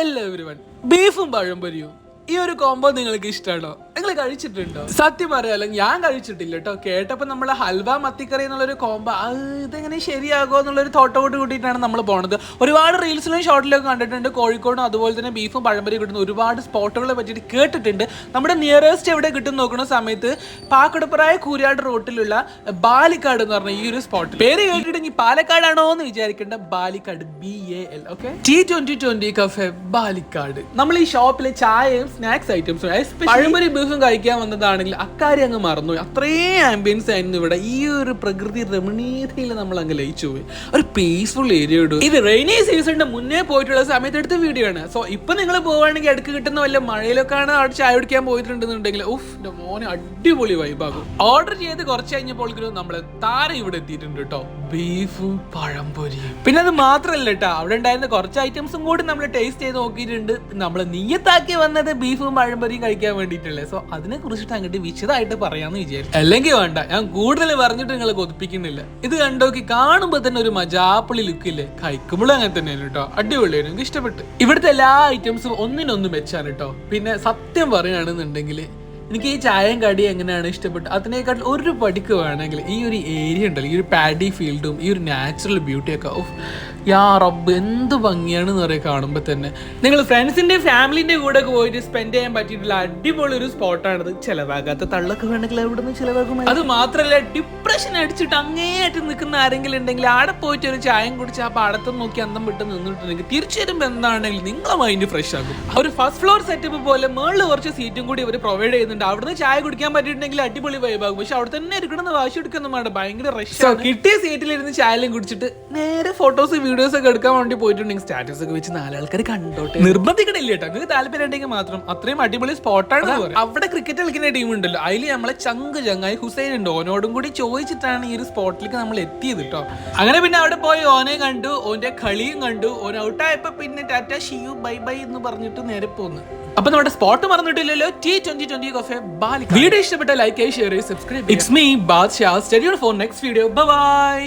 Hello everyone, ബീഫും പഴംപൊരിയും ഈ ഒരു കോംബോ നിങ്ങൾക്ക് ഇഷ്ടമാണോ? നിങ്ങൾ കഴിച്ചിട്ടുണ്ടോ? സത്യം പറയാലോ, ഞാൻ കഴിച്ചിട്ടില്ല കേട്ടോ. കേട്ടപ്പോൾ നമ്മൾ ഹൽവ മത്തിക്കറി എന്നുള്ളൊരു കോംബോ, ഇതെങ്ങനെ ശരിയാകുമോ എന്നുള്ളൊരു തോട്ടോട്ട് കൂട്ടിയിട്ടാണ് നമ്മൾ പോണത്. ഒരുപാട് റീൽസിലും ഷോർട്ടിലൊക്കെ കണ്ടിട്ടുണ്ട്. കോഴിക്കോടും അതുപോലെ തന്നെ ബീഫും പഴംപൊരി കിട്ടുന്ന ഒരുപാട് സ്പോട്ടുകളെ പറ്റിയിട്ട് കേട്ടിട്ടുണ്ട്. നമ്മുടെ നിയറസ്റ്റ് എവിടെ കിട്ടും നോക്കുന്ന സമയത്ത് പാക്കടപ്പുറായ കൂരാട് റോട്ടിലുള്ള ബാലിക്കാട് എന്ന് പറഞ്ഞ ഈ ഒരു സ്പോട്ട് പേര് കേട്ടിട്ടുണ്ടെങ്കിൽ പാലക്കാടാണോ എന്ന് വിചാരിക്കേണ്ട. Balikkad BAL. Okay, T2020 cafe Balikkad. നമ്മൾ ഈ ഷോപ്പിലെ ചായയും സ്നാക്സ് ഐറ്റംസും പഴംപൊരി ബീഫും കഴിക്കാൻ വന്നതാണെങ്കിൽ അക്കാര്യം അങ്ങ് മറന്നുപോയി. അത്രയും ആംബിയൻസ് ആയിരുന്നു ഇവിടെ. ഈ ഒരു പ്രകൃതി രമണീയതയിൽ നമ്മൾ അങ്ങ് ലയിച്ചു പോയി. ഒരു പീസ്ഫുൾ ഏരിയ ഇടും. ഇത് റെയിനി സീസണിന്റെ മുന്നേ പോയിട്ടുള്ള സമയത്ത് എടുത്ത വീഡിയോ ആണ്. സോ ഇപ്പൊ നിങ്ങൾ പോവുകയാണെങ്കിൽ അടുക്ക് കിട്ടുന്ന വല്ല മഴയിലൊക്കെയാണ് അവിടെ ചായ കുടിക്കാൻ പോയിട്ടുണ്ടെന്നുണ്ടെങ്കിൽ മോനെ അടിപൊളി വൈബാകും. ഓർഡർ ചെയ്ത് കുറച്ച് കഴിഞ്ഞപ്പോൾ നമ്മളെ താരം ഇവിടെ എത്തിയിട്ടുണ്ട് കേട്ടോ. ബീഫും പഴംപൊരിയും. പിന്നെ അത് മാത്രല്ല കേട്ടോ, അവിടെ ഉണ്ടായിരുന്ന കുറച്ച് ഐറ്റംസും കൂടി നമ്മൾ ടേസ്റ്റ് ചെയ്ത് നോക്കിയിട്ടുണ്ട്. നമ്മൾ നീയത്താക്കി വന്നത് ബീഫും പഴംപൊരിയും കഴിക്കാൻ വേണ്ടിയിട്ടല്ലേ. സോ അതിനെ കുറിച്ചിട്ട് അങ്ങോട്ട് വിശദമായിട്ട് പറയാമെന്ന് വിചാരിച്ചു. അല്ലെങ്കിൽ വേണ്ട, ഞാൻ കൂടുതൽ പറഞ്ഞിട്ട് നിങ്ങളെ കൊതിപ്പിക്കുന്നില്ല. ഇത് കണ്ടോക്കി, കാണുമ്പോൾ തന്നെ ഒരു മജാപ്പുളി ലുക്കില്ലേ. കഴിക്കുമ്പോഴും അങ്ങനെ തന്നെയാണ് കേട്ടോ. അടിപൊളിയാണ്, എനിക്ക് ഇഷ്ടപ്പെട്ടു. ഇവിടുത്തെ എല്ലാ ഐറ്റംസും ഒന്നിനൊന്നും വെച്ചാണ് കേട്ടോ. പിന്നെ സത്യം പറയുകയാണെന്നുണ്ടെങ്കിൽ എനിക്ക് ഈ ചായയും കടിയും എങ്ങനെയാണ് ഇഷ്ടപ്പെട്ടു അതിനേക്കാൾ ഒരു പടിക്ക് വേണമെങ്കിൽ ഈ ഒരു ഏരിയ ഉണ്ടല്ലോ, ഈ ഒരു പാഡി ഫീൽഡും ഈ ഒരു നാച്ചുറൽ ബ്യൂട്ടിയൊക്കെ യാ റബ്ബ് എന്ത് ഭംഗിയാണെന്ന് പറയാൻ കാണുമ്പോൾ തന്നെ. നിങ്ങൾ ഫ്രണ്ട്സിൻ്റെയും ഫാമിലിൻ്റെയും കൂടെ ഒക്കെ പോയിട്ട് സ്പെൻഡ് ചെയ്യാൻ പറ്റിയിട്ടുള്ള അടിപൊളി ഒരു സ്പോട്ടാണിത്. ചിലവാകാത്ത തള്ളൊക്കെ വേണമെങ്കിൽ അവിടെ നിന്ന് ചിലവാക്കും. അത് മാത്രമല്ല, ഡിപ്രഷൻ അടിച്ചിട്ട് അങ്ങേയായിട്ട് നിൽക്കുന്ന ആരെങ്കിലും ഉണ്ടെങ്കിൽ അവിടെ പോയിട്ട് ഒരു ചായം കുടിച്ച് ആ പാടത്തും നോക്കി അന്തം വിട്ട് നിന്നിട്ടുണ്ടെങ്കിൽ തിരിച്ചു വരുമ്പോൾ എന്താണെങ്കിലും നിങ്ങളെ മൈൻഡ് ഫ്രഷ് ആകും. ഒരു ഫസ്റ്റ് ഫ്ലോർ സെറ്റപ്പ് പോലെ മുകളിൽ കുറച്ച് സീറ്റും കൂടി അവർ പ്രൊവൈഡ് ചെയ്യുന്നുണ്ട്. അവിടുന്ന് ചായ കുടിക്കാൻ പറ്റിയിട്ടുണ്ടെങ്കിൽ അടിപൊളി വൈബാകും. പക്ഷെ അവിടെ തന്നെ ഇരിക്കണമെന്ന് വാശി എടുക്കൊന്നും വേണ്ട, ഭയങ്കര റഷ്. കിട്ടിയ സീറ്റിലിരുന്ന് ചായയും കുടിച്ചിട്ട് നേരെ ഫോട്ടോസ് വീഡിയോസ് ഒക്കെ എടുക്കാൻ വേണ്ടി പോയിട്ടുണ്ടെങ്കിൽ സ്റ്റാറ്റസ് ഒക്കെ വെച്ച് 4 ആൾക്കാർ കണ്ടോട്ടെ. നിർബന്ധിക്കണില്ല കേട്ടോ, നിങ്ങൾക്ക് താല്പര്യം ഉണ്ടെങ്കിൽ മാത്രം. അത്രയും അടിപൊളി സ്പോട്ടാണ്. അവിടെ ക്രിക്കറ്റ് കളിക്കുന്ന ടീം ഉണ്ടല്ലോ, അതിൽ നമ്മളെ ചങ്ങായി ഹുസൈൻ ഉണ്ട്. ഓനോടും കൂടി ചോദിച്ചിട്ടാണ് ഈ ഒരു സ്പോട്ടിലേക്ക് നമ്മൾ എത്തിയത് കേട്ടോ. അങ്ങനെ പിന്നെ അവിടെ പോയി ഓനെ കണ്ടു, ഓന്റെ കളിയും കണ്ടു. ഓൻ ഔട്ടായപ്പോ പിന്നെ ടാറ്റ ഷിയു ബൈ ബൈ എന്ന് പറഞ്ഞിട്ട് നേരെ പോന്നു. അപ്പൊ നമ്മുടെ സ്പോട്ട് മറന്നിട്ടില്ലല്ലോ, T2020 കഫേ ബാലിക്കാട്. വീഡിയോ ഇഷ്ടപ്പെട്ട ലൈക്ക് ചെയ്യുക, ഷെയർ ചെയ്യുക, subscribe. It's me Badshah. Stay tuned for next video. Bye bye.